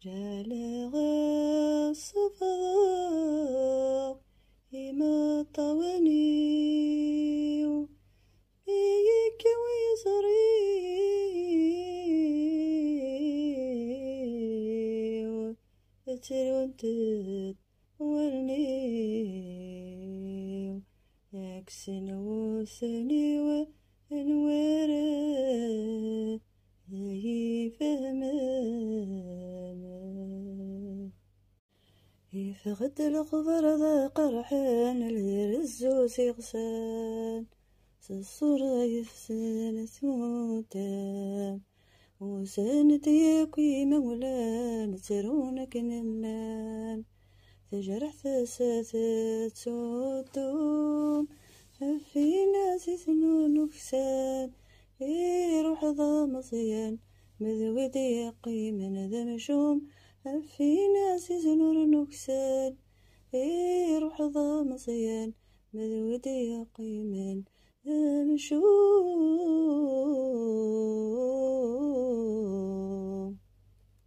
جالغ الصفا إما طوانيو بيك ويزريو ترونتت ورنيو أكسن وثنيو انوره يفقد الغبر ذا قرحان الرزو سيغسان الصورة يفسن ثموتان وساند ياكي مولان ترونك ننان تجرح ثساثات سودوم في ناس ثنون نكسان يروح ضا مصيان مذود يقي من ذا مشوم في ناس زنور نكسان يروح ضا مصيان مذود يقي من ذا مشوم.